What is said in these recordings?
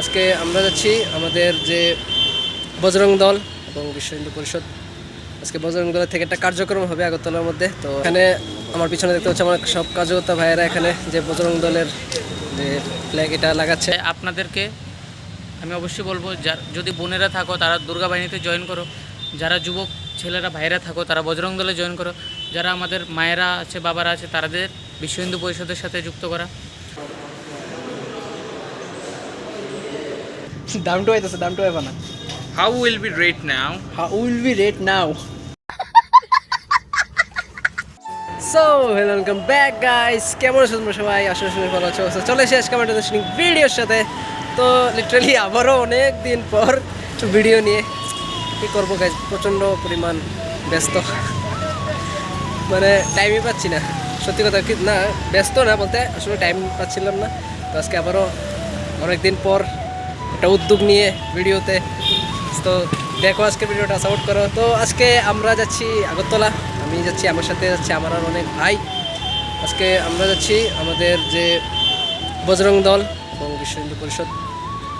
আজকে আমরা যাচ্ছি আমাদের যে বজরং দল এবং বিশ্ব হিন্দু পরিষদ, আজকে বজরং দলের থেকে একটা কার্যক্রম হবে আগরতলার মধ্যে। তো এখানে আমার পিছনে দেখতে হচ্ছে আমার সব কার্যকর্তা ভাইয়েরা এখানে যে বজরং দলের যে ফ্ল্যাগ এটা লাগাচ্ছে। আপনাদেরকে আমি অবশ্যই বলবো, যদি বোনেরা থাকো তারা দুর্গা বাহিনীতে জয়েন করো, যারা যুবক ছেলেরা ভাইরা থাকো তারা বজরং দলে জয়েন করো, যারা আমাদের মায়েরা আছে বাবারা আছে তাদের বিশ্ব হিন্দু পরিষদের সাথে যুক্ত করা। দামটো আইতাছে, দামটো আইবা না। How will be rate now? How will we rate now? So, hello, welcome back guys. কেমন আছো তোমরা সবাই? আশা করি ভালো আছো। চলে এসে আজকে আমার একটা ভিডিওর সাথে। তো লিটারালি আবারও অনেক দিন পর ভিডিও নিয়ে কী করবো গাইজ, প্রচণ্ড পরিমাণ ব্যস্ত, মানে টাইমই পাচ্ছি না। সত্যি কথা কি না, ব্যস্ত না বলতে আসলে টাইম পাচ্ছিলাম না। তো আজকে আবারও অনেকদিন পর একটা উদ্যোগ নিয়ে ভিডিওতে। তো দেখো আজকে ভিডিওটা সাপোর্ট করো। তো আজকে আমরা যাচ্ছি আগরতলা, আমি যাচ্ছি, আমার সাথে যাচ্ছে আমার আর অনেক ভাই। আজকে আমরা যাচ্ছি আমাদের যে বজরং দল এবং বিশ্ব হিন্দু পরিষদ,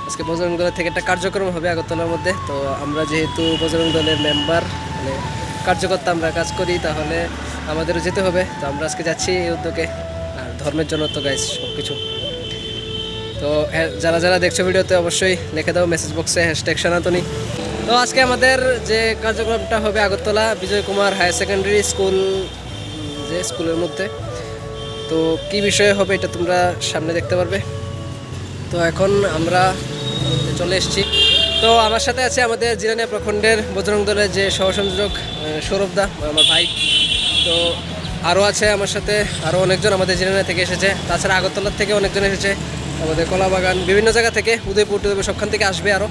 আজকে বজরং দলের থেকে একটা কার্যক্রম হবে আগরতলার মধ্যে। তো আমরা যেহেতু বজরং দলের মেম্বার, মানে কার্যকর্তা, আমরা কাজ করি, তাহলে আমাদেরও যেতে হবে। তো আমরা আজকে যাচ্ছি এই উদ্যোগে, আর ধর্মের জন্য তো গাইস সব কিছু। তো যারা যারা দেখছো ভিডিওতে অবশ্যই লিখে দাও মেসেজ বক্সে #সনাতনী। তো আজকে আমাদের যে কার্যক্রমটা হবে আগরতলা বিজয় কুমার হায়ার সেকেন্ডারি স্কুল, যে স্কুলের মধ্যে। তো কি বিষয়ে হবে এটা তোমরা সামনে দেখতে পারবে। তো এখন আমরা চলে এসেছি। তো আমার সাথে আছে আমাদের জিরানিয়া প্রখণ্ডের বজরং দলের যে সহসংযোজক সৌরভদা, আমার ভাই। তো আরও আছে আমার সাথে আরও অনেকজন আমাদের জিরানিয়া থেকে এসেছে, তাছাড়া আগরতলার থেকে অনেকজন এসেছে, আমাদের কলাবাগান বিভিন্ন জায়গা থেকে, উদয়পুর সবখান থেকে আসবে আরও।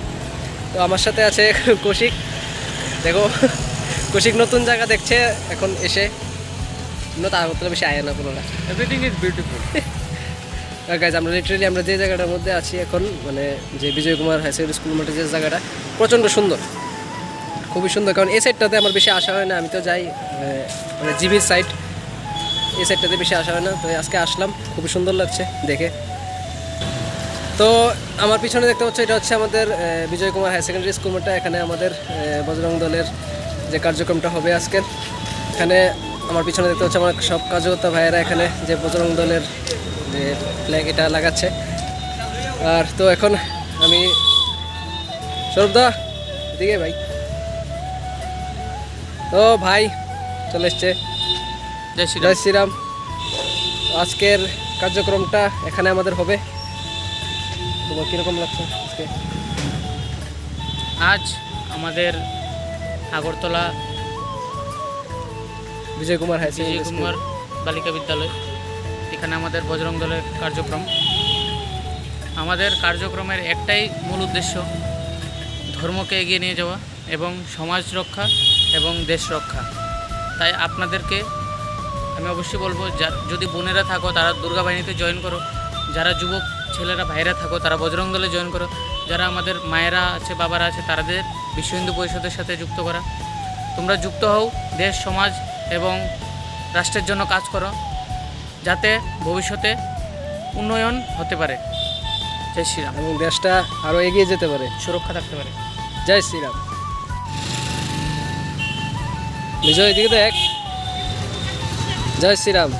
তো আমার সাথে আছে কৌশিক, দেখো কৌশিক নতুন জায়গা দেখছে এখন এসে, আগরতলা বেশি আয় না পুরোটা, এভরিথিং ইজ বিউটিফুল। গাইজ আমরা লিটারেলি আমরা যে জায়গাটার মধ্যে আছি এখন, মানে যে বিজয় কুমার হায়ার সেকেন্ডারি স্কুল মাঠে যে জায়গাটা, প্রচণ্ড সুন্দর, খুবই সুন্দর। কারণ এই সাইডটাতে আমার বেশি আসা হয় না, আমি তো যাই মানে জিবির সাইড, এই সাইডটাতে বেশি আসা হয় না। তো আজকে আসলাম, খুবই সুন্দর লাগছে দেখে। তো আমার পিছনে দেখতে পাচ্ছ এটা হচ্ছে আমাদের বিজয় কুমার হায়ার সেকেন্ডারি স্কুল মাঠটা, এখানে আমাদের বজরং দলের যে কার্যক্রমটা হবে আজকে। এখানে আমার পিছনে দেখতে পাচ্ছ আমার সব কার্যকর্তা ভাইয়েরা এখানে যে বজরং দলের যে ফ্ল্যাগ এটা লাগাচ্ছে। আর তো এখন আমি সৌরভদা এদিকে ভাই, তো ভাই চলে এসছে, জয় শ্রীরাম। আজকের কার্যক্রমটা এখানে আমাদের হবে। তোমার কীরকম লাগছে আজকে? আজ আমাদের আগরতলা বিজয় কুমার হায়ার বিজয় সেকেন্ডারি কুমার বালিকা বিদ্যালয়, এখানে আমাদের বজরং দলের কার্যক্রম। আমাদের কার্যক্রমের একটাই মূল উদ্দেশ্য, ধর্মকে এগিয়ে নিয়ে যাওয়া এবং সমাজ রক্ষা এবং দেশ রক্ষা। তাই আপনাদেরকে আমি অবশ্যই বলবো, যদি বোনেরা থাকো তারা দুর্গা বাহিনীতে জয়েন করো, যারা যুবক ছেলেরা ভাইরা থাকো তারা বজরং দলে জয়েন করো, যারা আমাদের মায়েরা আছে বাবারা আছে তাদের বিশ্ব হিন্দু পরিষদের সাথে যুক্ত করা। তোমরা যুক্ত হও, দেশ সমাজ এবং রাষ্ট্রের জন্য কাজ করো, যাতে ভবিষ্যতে উন্নয়ন হতে পারে। জয় শ্রীরাম। এবং দেশটা আরও এগিয়ে যেতে পারে, সুরক্ষা থাকতে পারে। জয় শ্রীরাম। বিজয় দিকে দেখ, জয় শ্রীরাম।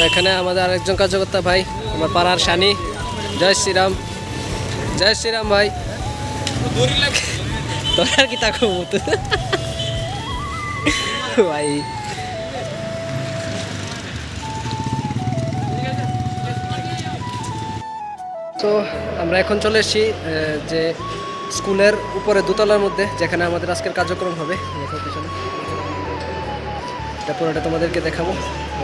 এখানে আমাদের আরেকজন কার্যকর্তা ভাই, আমার পাড়ার শানি, জয় শ্রীরাম, জয় শ্রীরাম ভাই। তোর কি তাকো ভাই। তো আমরা এখন চলে এসেছি যে স্কুলের উপরে দোতলার মধ্যে, যেখানে আমাদের আজকের কার্যক্রম হবে। দেখো পিছনে এটা পুরোটা তোমাদেরকে দেখাবো।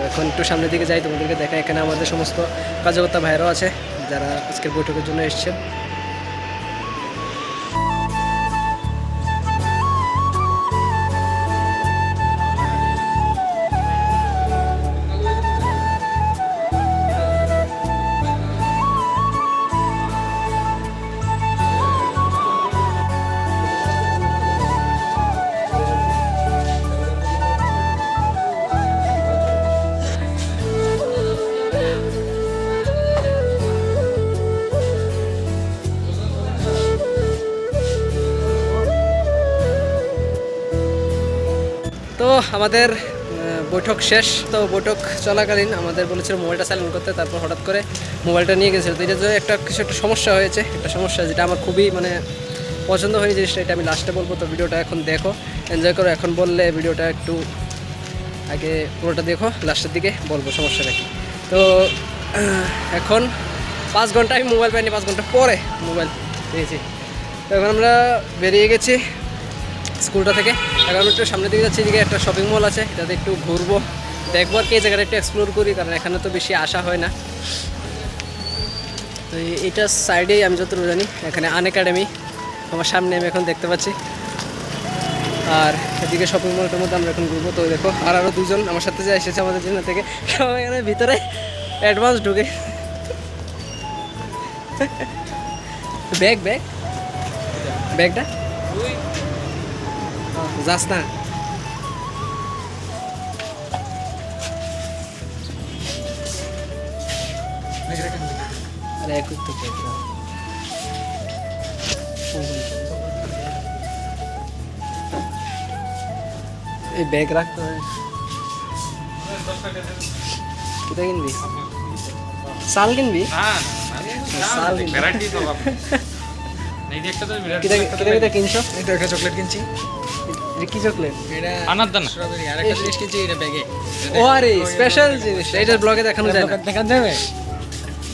এখন একটু সামনের দিকে যাই, তোমাদেরকে দেখাই। এখানে আমাদের সমস্ত কার্যকর্তা ভাইরাও আছে যারা আজকের বৈঠকের জন্য এসেছেন। আমাদের বৈঠক শেষ। তো বৈঠক চলাকালীন আমাদের বলেছিল মোবাইলটা সাইলেন্ট করতে, তারপর হঠাৎ করে মোবাইলটা নিয়ে গেছিল। তো এটা যে কিছু একটা সমস্যা হয়েছে, একটা সমস্যা যেটা আমার খুবই মানে পছন্দ হয়নি জিনিসটা, এটা আমি লাস্টে বলবো। তো ভিডিওটা এখন দেখো, এনজয় করো। এখন বললে ভিডিওটা একটু আগে পুরোটা দেখো, লাস্টের দিকে বলবো সমস্যাটা কি। তো এখন 5 ঘন্টা আমি মোবাইল পাইনি, 5 ঘন্টা পরে মোবাইল পেয়েছি। তো এখন আমরা বেরিয়ে গেছি স্কুলটা থেকে। এখন একটু সামনের দিকে যাচ্ছি, এদিকে একটা শপিং মল আছে, এটাতে একটু ঘুরবো, দেখবো আর কি, এই জায়গাটা একটু এক্সপ্লোর করি, কারণ এখানে তো বেশি আসা হয় না। তো এইটার সাইডেই আমি যতটুকু জানি এখানে আনএকাডেমি আমার সামনে আমি এখন দেখতে পাচ্ছি। আর এদিকে শপিং মলটার মধ্যে আমরা এখন ঘুরবো। তো দেখো আরও দুজন আমার সাথে যে এসেছে আমাদের জন্য থেকে, সবাই এখানে ভিতরে অ্যাডভান্স ঢুকে। ব্যাগটা যাস না। আরে একটু তো এই ব্যাগ রাখতে হয়। কোথায় কিনবি? শাল কিনবি? শাল কিনছো? এটা একটা চকলেট কিনছি। কি চকলেট? এটা আনার দানা স্ট্রবেরি। আর একটা জিনিস কিনছি এটা ব্যাগে। ও আরে স্পেশাল জিনিস, এটা ব্লগে দেখানো যায় না। দেখা যাবে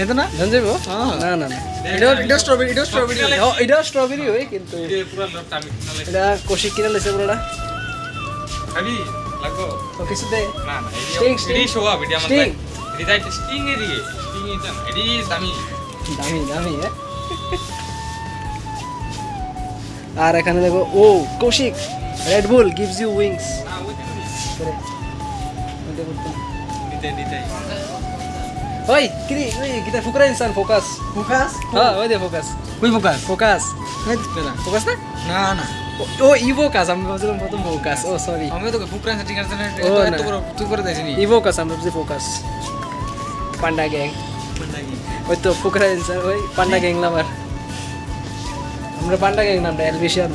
এটা না? জান যাবো? হ্যাঁ। না না না, এটা স্ট্রবেরি, এটা স্ট্রবেরি। ও এটা স্ট্রবেরি হয়, কিন্তু এটা কৌশিক কিনে লেছে পুরোটা। ও কিছু দে। Sting, sting. Sting. দামি দামি আর এখানে দেখো, ও Kaushik, red bull gives you wings. ওই কিরি ওই গিটার ফুকরা ইনসান ফোকাস। ফোকাস? হ্যাঁ ওই দে ফোকাস। কই ফোকাস? ফোকাস না ফোকাস না না না, ও ইভোকাস, আমি ভাবছিলাম প্রথম ফোকাস। ও সরি, আমি তো ফুকরান ঠিক আছে না। ও, এত না। বড় তুই করে দিছিস নি? ইভোকাস, আমি ভাবছি ফোকাস। পান্ডা গ্যাং, ওই তো ফুকরা ইনসান, ওই পান্ডা গ্যাং নাম্বার। আমরা পান্ডা গ্যাং নামটা এলবিশিয়ান।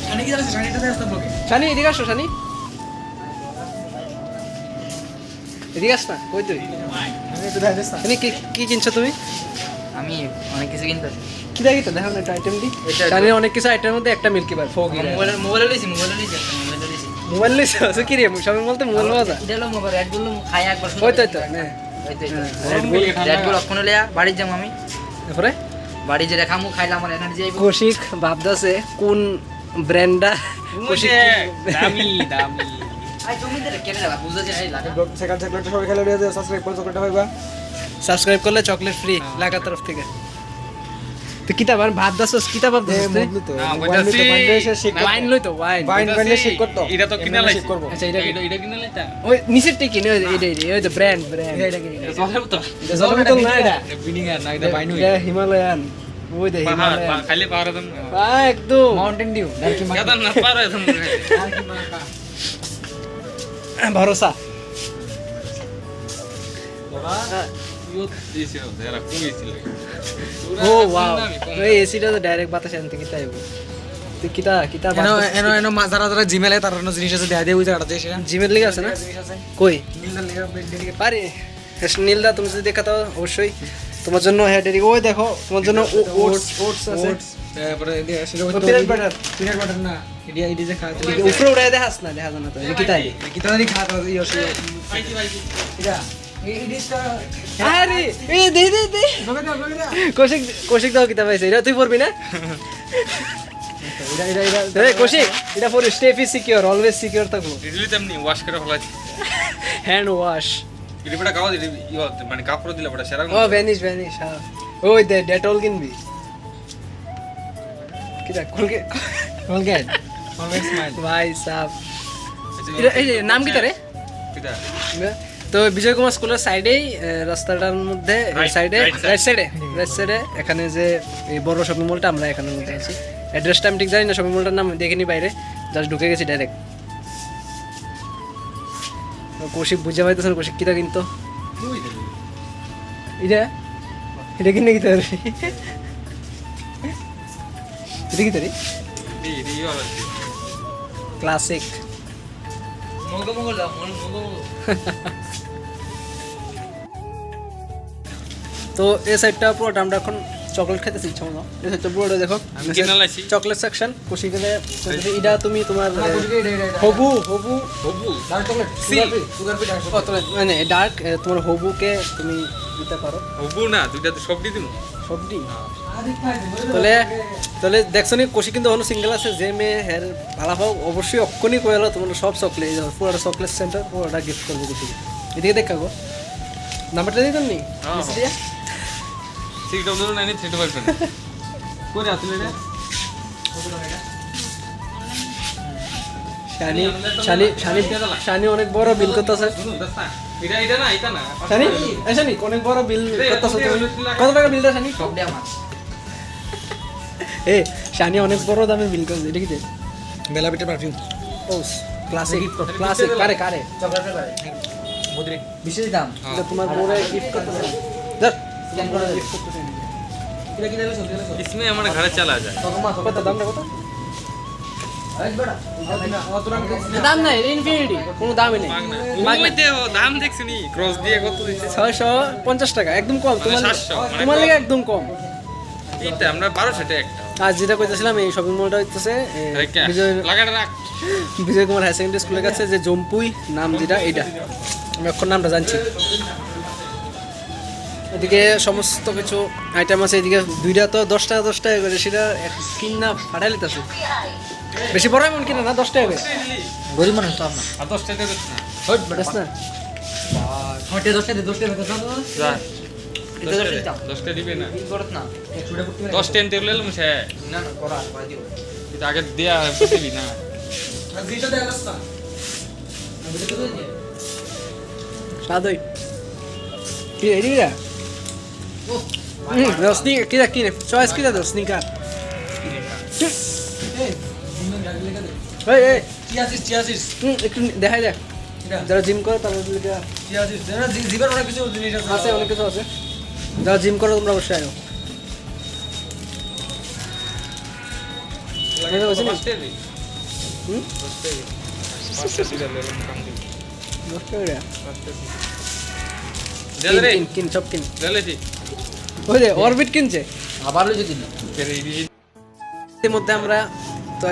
শানি কি আছে? শানিটা দেখ ব্লগে। শানি এদিকে আসো, শানি এদিকে আস না। কই তুই? আমি তো দেখ দিস না। শানি কি কিনছো তুমি? আমি অনেক কিছু কিনতে আছি। কি দেখি তো, দেখো না একটা আইটেম দি। শানির অনেক কিছু আইটেমের মধ্যে একটা মিল্কি বার ফোক। মোবাইল লইছি মোবাইল লইছো? আছে কি রে সবাই বলতে মোবাইল পাওয়া যায়? এটা হলো মোবাইল রেড বুল খাই একবার ওই তো হ্যাঁ। রেড বুল অক্ষণ লিয়া বাড়ি যাম আমি, তারপরে বাড়ি যে রেখামু খাইলে আমার এনার্জি আইব। কৌশিক ভাবদাছে কোন ব্র্যান্ডটা কৌশিক আই তুমি দে কেনে যাবা বুঝা যায় এই লাগে। সেকেন্ড চকলেটটা সবাই খেলে নিয়ে সাবস্ক্রাইব করে চকলেটটা পাইবা। সাবস্ক্রাইব করলে চকলেট ফ্রি লাগার তরফ থেকে। তো কিতাব আর ভাবদাছস, কিতাব ভাবদাছস তুই? মদলু তো না, ওয়াইন বলতাছি, তো বান্ডে এসে শিখ ওয়াইন লই তো ওয়াইন। ওয়াইন বান্ডে শিখ করতো। এটা তো কিনা লাইছি। করব। আচ্ছা এটা এটা কিনা লাইতা ওই নিচের টিকি নে, ওই তো ব্র্যান্ড এটা কি? চলে তো এটা জলবোতল না, এটা বিনিং আর না, এটা বাইন হই। এটা হিমালয়ান। ওই দে হিমালয়ান খালি পাওয়ার দম একদম মাউন্টেন ডিউ ডার্কি কেদার না পারে দম ভরসা। ও ওয়াও, এই এসিটা তো ডাইরেক্ট বাতাস আনতে কি তাইব। তুই কিতা কিতা এনো এনো এনো যারা যারা জিমেলে তার এনো জিনিস আছে দেয়া দে ওই জায়গাটা দেশ না। জিমের লিগে আছে না? জিনিস আছে কই নীলদার লেখা ডেডিকেট। পারি নীলদা, তুমি যদি দেখা তো অবশ্যই তোমার জন্য হ্যাঁ ডেরি। ওই দেখো তোমার জন্য ওটস ওটস আছে। তারপরে সেটা ও পিনাট বাটার, পিনাট বাটার না, এটা এটা যে খাওয়া উপরে উড়াই দেখাস না, দেখা জানা তো কি তাই। কি তাড়াতাড়ি খাওয়া ইয়ে এটা এই ডিশটা আরে এই দে দে দে বগে দে কৌশিক, কৌশিক দাও কিতা পাইছে এটা তুই পড়বি না? এটা এটা এটা এই কৌশিক এটা পড়ি, step is secure, always secure থাকো। দিলি তেমনি ওয়াশ করে ফেলাছি হ্যান্ড ওয়াশ। এটা গাওয়া দিলি মানে কাপড় দিলে বড় সেরা ও ভ্যানিশ ভ্যানিশ। হ্যাঁ ওই দে ডেটল কিনবি। কিটা কলগেট কলগেট অলওয়েজ স্মাইল। ভাই সাহেব এই যে নাম কি তারে? কিটা তো বিজয় কুমার স্কুলের সাইডেই, রাস্তাটার মধ্যে সাইডে রাইট সাইডে এখানে যে এই বড় শপিং মলটা, আমরা এখানের মধ্যে আছি। অ্যাড্রেসটা আমি ঠিক জানি না, শপিং মলটার নাম দেখিনি বাইরে, জাস্ট ঢুকে গেছি ডাইরেক্ট। কৌশিক বুঝে পাইতেছেন কৌশিক কিতা কিনতো। এটা এটা কিনে কি তার এটা কি তারি এই হলো ক্লাসিক তো এই সাইডটা পুরোটা আমরা এখন চকলেট খেতেছি ইচ্ছা মতো। এই সাইডটা পুরোটা দেখো চকলেট সেকশন। খুশি গেলে এটা তুমি তোমার হবু হবু ডার্ক চকলেট সুগার ফ্রি মানে ডার্ক তোমার হবুকে তুমি দিতে পারো। হবু না দুইটা তো সবটি দিমু সবটি তাহলে তাহলে দেখছো নি কোশি কিন্তু অন্য সিঙ্গেল আছে যে মেয়ে হের ভালো হোক অবশ্যই অক্ষণি কয়ে হলো তোমার সব চকলেট পুরোটা চকলেট সেন্টার পুরোটা গিফট করবো কোশিকে। এদিকে দেখা গো নাম্বারটা দিয়ে তুমি দিয়া 6009 325 করে আসলে রে শানি শানি শানি শানি অনেক বড় বিল করতেছে। এটা না শানি শানি অনেক বড় বিল করতেছে তুমি কত টাকা বিলটা শানি? সব দিয়ে আমার এ শানি অনেক বড় দামে বিল করছে এটা কি? বেলা বিটের পারফিউম ও ক্লাসিক ক্লাসিক কারে কারে চকলেট ফ্লেভারে মধুরে বিশেষ দাম এটা তোমার বড় গিফট করতেছে। দেখ স্ক্যান করে দে কিলা কিলা সব দিলা সব इसमें हमारे घर चला जाए কত দামটা কত? এই বড় দাম নাই ইনফিনিটি কোনো দামই নেই। मांगना हो दाम देख सुनी क्रॉस दिए কত দিছে 650 টাকা একদম কম তোমার 700 তোমার লাগে একদম কম। এইটা আমরা 1200 টাকা একটা আর যেটা কইতেছিলাম এই শপিং মলটা হইতেছে বিজয় লাগাটা রাখ বিজয় কুমার হাই সেকেন্ডারি স্কুলের কাছে যে জম্পুই নাম যেটা এইটা আমি এখন নামটা জানছি। এদিকে সমস্ত কিছু আইটেম আছে। এদিকে দুইটা তো 10 টাকা করে সেটা কিনা ফাটাই লিতেছে। বেশি বড় এমন কিনা না 10 টাকা করে গরিব মানুষ তো আপনার আর 10 টাকা দিছ না হট বেশ না হটে 10 টাকা যা এটা 10 টাকা 10 টাকা দিবে না কি করত না 100 টাকা করতে 10 টেন তেল লইলাম সে না না করা করে দিও এটা আগে দিয়া দিবি না জিটা দেখাস না সাদই কি এদিকে স্নিকার কি কি চয়েস কি দাও স্নিকার এই এই চিয়াসিস একটু দেখাই দেখ যারা জিম করে তাদের লিগে চিয়াসিস না জিবার অনেক কিছু জিনিস আছে আছে অনেক কিছু আছে। যারা জিম করো তোমরা অবশ্যই আনো। এটা হচ্ছে না? 10 টাকা দি হুম 10 টাকা 5 টাকা দিলে লইলাম কাম দিবি 10 টাকা করে। 5 টাকা দে কিন কিন সব কিন। দিলেছি ওই যে অরবিট কিনছে। আবার লই যদি ফের এই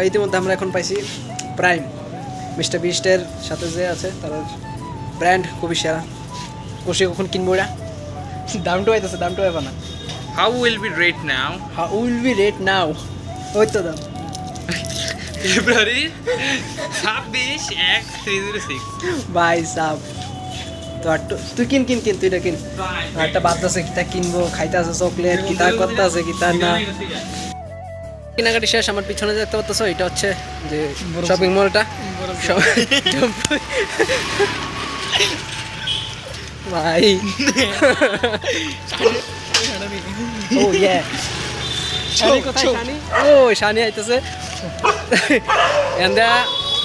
ইতিমধ্যে আমরা এখন পাইছি প্রাইম মিস্টার বিস্টের সাথে যে আছে তার ব্র্যান্ড খুবই সেরা। কোশি কখন কিনবো এটা দামটা হইতেছে দামটা হবে না। how will be rate now how will be rate now ওই তো দাম ফেব্রুয়ারি 26/1/306 বাই সাব তো আর তুই কিন কিন কিন তুই এটা কিন। আর একটা বাদ আছে কিতা কিনবো খাইতে আছে চকলেট কিতা করতে আছে কিতা না কেনাকাটি শেষ। আমার পিছনে দেখতে পাচ্ছ এটা হচ্ছে যে শপিং মলটা ভাই ও ইয়ে শানি কোথায় শানি? ও শানি আইতেছে এন্দা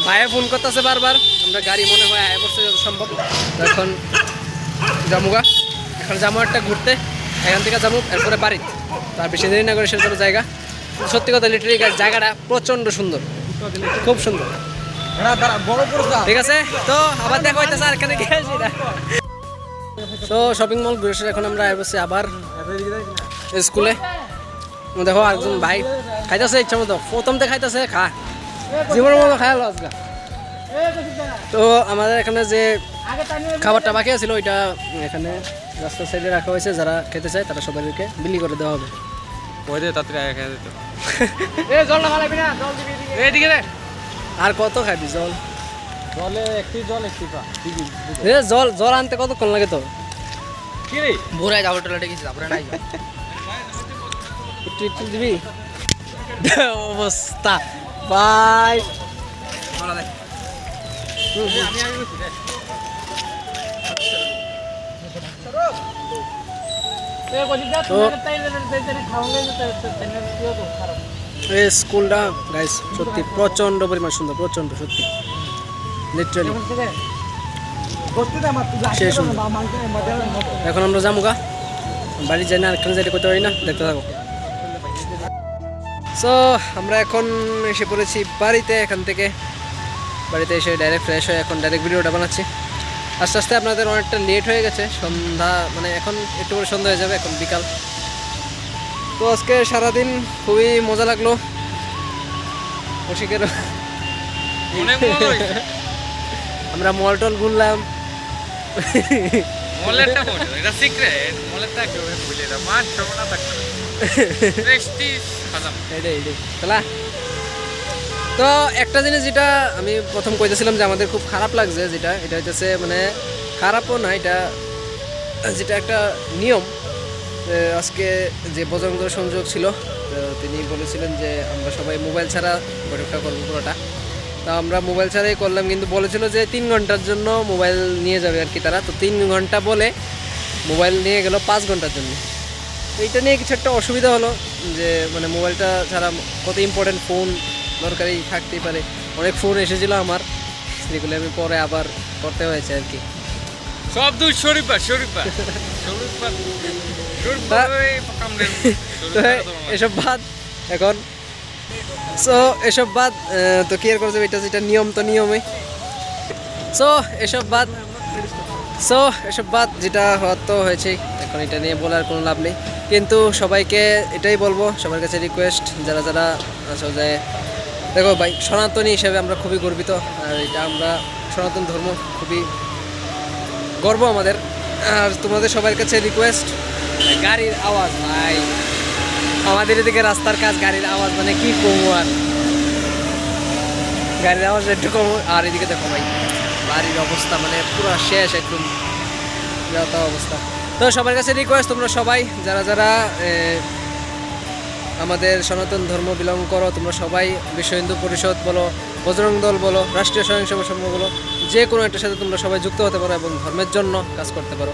ভাইয়া ফোন করতেছে বারবার। আমরা গাড়ি মনে হয় আয় পড়ছে যত সম্ভব। তো এখন যামুগা এখন যাবো একটা ঘুরতে এখান থেকে যাবো এরপরে বাড়ি। তার বেশি দেরি না করে সে যাবো জায়গা। সত্যি কথা লিটারি জায়গাটা প্রচণ্ড সুন্দর খুব সুন্দর। বড় পড়া ঠিক আছে তো আবার দেখা হইতেছে আর এখানে গিয়ে আসি না। তো শপিং মল ঘুরে এসে এখন আমরা বসে আবার স্কুলে। দেখো একজন ভাই খাইতেছে ইচ্ছা মতো প্রথমতে খাইতেছে খা জীবনের মতো খাই হলো আজকে। তো আমাদের এখানে যে খাবারটা বাকি ছিল ওইটা এখানে রাস্তার সাইডে রাখা হয়েছে। যারা খেতে চায় তারা সবাইকে বিলি করে দেওয়া হবে। ওই দে তাড়াতাড়ি আয় খেয়ে দিত এদিকে রে আর কত খাবি জল? জলে একটি জল একটি পা এ জল জল আনতে কতক্ষণ লাগে তো? কি রে বোরাই যাবো টলাটে গেছি তারপরে নাই একটু একটু দিবি অবস্থা বাই। এই স্কুলটা গাইস সত্যি প্রচন্ড পরিমাণ সুন্দর প্রচন্ড সত্যি লিটারালি সেই সুন্দর। এখন আমরা যাবো গা বাড়ি যাই না আরেকখানে যাইতে করতে পারি না দেখতে থাকো। সো আমরা এখন এসে পড়েছি বাড়িতে। এখান থেকে বাড়িতে এসে ডাইরেক্ট ফ্রেশ হয়ে এখন ডাইরেক্ট ভিডিওটা বানাচ্ছি। আস্তে আস্তে আপনাদের অনেকটা লেট হয়ে গেছে, সন্ধ্যা মানে এখন একটু করে সন্ধ্যা হয়ে যাবে, এখন বিকাল। তো আজকে সারাদিন খুবই মজা লাগলো। কৌশিকের অনেক মজা হয়েছে। আমরা মল টল ঘুরলাম। মলেরটা মজা, এটা সিক্রেট। মলেরটা কেউ বলে না, মাছ ছোড়া থাকবে। প্রেস্টিজ খাজাম। এটাই চলা। তো একটা জিনিস যেটা আমি প্রথম কইতেছিলাম যে আমাদের খুব খারাপ লাগছে, এটা হচ্ছে মানে খারাপও না, যেটা একটা নিয়ম। আজকে যে বজরঙ্গ সংযোগ ছিল, তো তিনি বলেছিলেন যে আমরা সবাই মোবাইল ছাড়া বৈঠকটা করবো পুরোটা। তা আমরা মোবাইল ছাড়াই করলাম, কিন্তু বলেছিল যে 3 ঘন্টার জন্য মোবাইল নিয়ে যাবে আর কি তারা। তো 3 ঘন্টা বলে মোবাইল নিয়ে গেল 5 ঘন্টার জন্য। তো এইটা নিয়ে কিছু একটা অসুবিধা হলো যে মানে মোবাইলটা ছাড়া কত ইম্পর্টেন্ট ফোন দরকারি থাকতেই পারে। অনেক ফোন এসেছিলো আমার, যেগুলো আমি পরে আবার করতে হয়েছে আর কি। সব দুই শরীফা তো এসব বাদ এখন। সো এসব বাদ তো কি আর করতে হবে, এটা যেটা নিয়ম তো নিয়মই। সো এসব বাদ যেটা হওয়ার তো হয়েছেই, এখন এটা নিয়ে বলার কোনো লাভ নেই। কিন্তু সবাইকে এটাই বলবো, সবার কাছে রিকোয়েস্ট, যারা আছো যে দেখো ভাই, সনাতনী হিসেবে আমরা খুবই গর্বিত। আর এটা আমরা সনাতন ধর্ম খুবই গর্ব আমাদের। আর তোমাদের সবার কাছে রিকোয়েস্ট, গাড়ির আওয়াজ ভাই, আমাদের এদিকে রাস্তার কাজ, গাড়ির আওয়াজ মানে কি কমু, আর গাড়ির আওয়াজ একটু কম। আর এদিকে দেখো ভাই, বাড়ির অবস্থা মানে পুরো শেষ, একদম যত অবস্থা। তো সবার কাছে রিকোয়েস্ট, তোমরা সবাই যারা আমাদের সনাতন ধর্ম বিলং করো, তোমরা সবাই বিশ্ব হিন্দু পরিষদ বলো, বজরং দল বলো, রাষ্ট্রীয় স্বয়ংসেবক সংঘ বলো, যে কোনো একটার সাথে তোমরা সবাই যুক্ত হতে পারো এবং ধর্মের জন্য কাজ করতে পারো।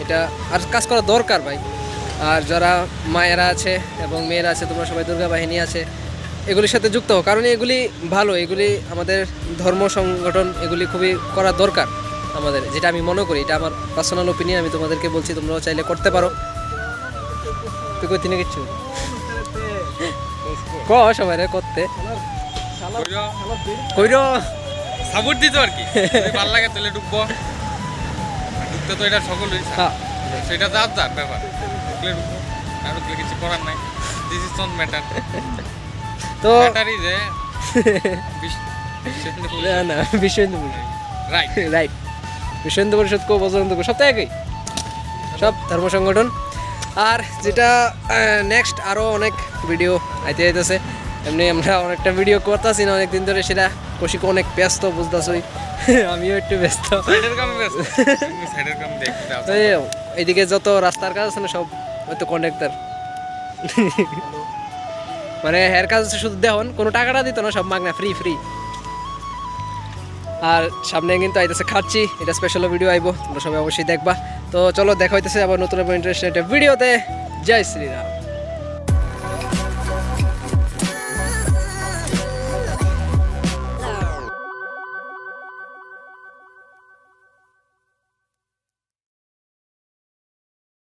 এটা আর কাজ করা দরকার ভাই। আর যারা মায়েরা আছে এবং মেয়েরা আছে, তোমরা সবাই দুর্গা বাহিনী আছে, এগুলির সাথে যুক্ত হও। কারণ এগুলি ভালো, এগুলি আমাদের ধর্ম সংগঠন, এগুলি খুবই করা দরকার আমাদের, যেটা আমি মনে করি। এটা আমার পার্সোনাল ওপিনিয়ন, আমি তোমাদেরকে বলছি, তোমরাও চাইলে করতে পারো। তুই কই তিনে কিচ্ছু ক সবাই করতে কইর সাপোর্ট দিত আর কি, ভালো লাগে তাহলে ঢুকবো। ঢুকতে তো এটা সকলই, সেটা যার ব্যাপার। ঢুকলে ঢুকবো, না ঢুকলে কিছু করার নাই। This is not matter. তো ম্যাটারই যে না বিশ্ব হিন্দু পরিষদ, রাইট রাইট, বিশ্ব হিন্দু পরিষদ কো বজরং দল সব তো একই, সব ধর্ম সংগঠন। আর যেটা নেক্সট আরও অনেক ভিডিও আইতে আইতেছে, এমনি আমরা অনেকটা ভিডিও করতেছি না অনেকদিন ধরে, সেটা কৌশিক অনেক ব্যস্ত বুঝতেছই, আমিও একটু ব্যস্ত। তো এইদিকে যত রাস্তার কাজ আছে না, সব হয়তো কন্ডাক্টর, মানে হের কাজ আছে শুধু দেখুন, কোনো টাকাটা দিত না, সব মাগনা, ফ্রি। আর সামনে কিন্তু আইতেছে খাচ্ছি, এটা স্পেশাল ভিডিও আইবো, তোমরা সবাই অবশ্যই দেখবা। তো চলো, দেখা হইতেছে আবার নতুন ইন্টারেস্টিং একটা ভিডিওতে। জয় শ্রীরাম।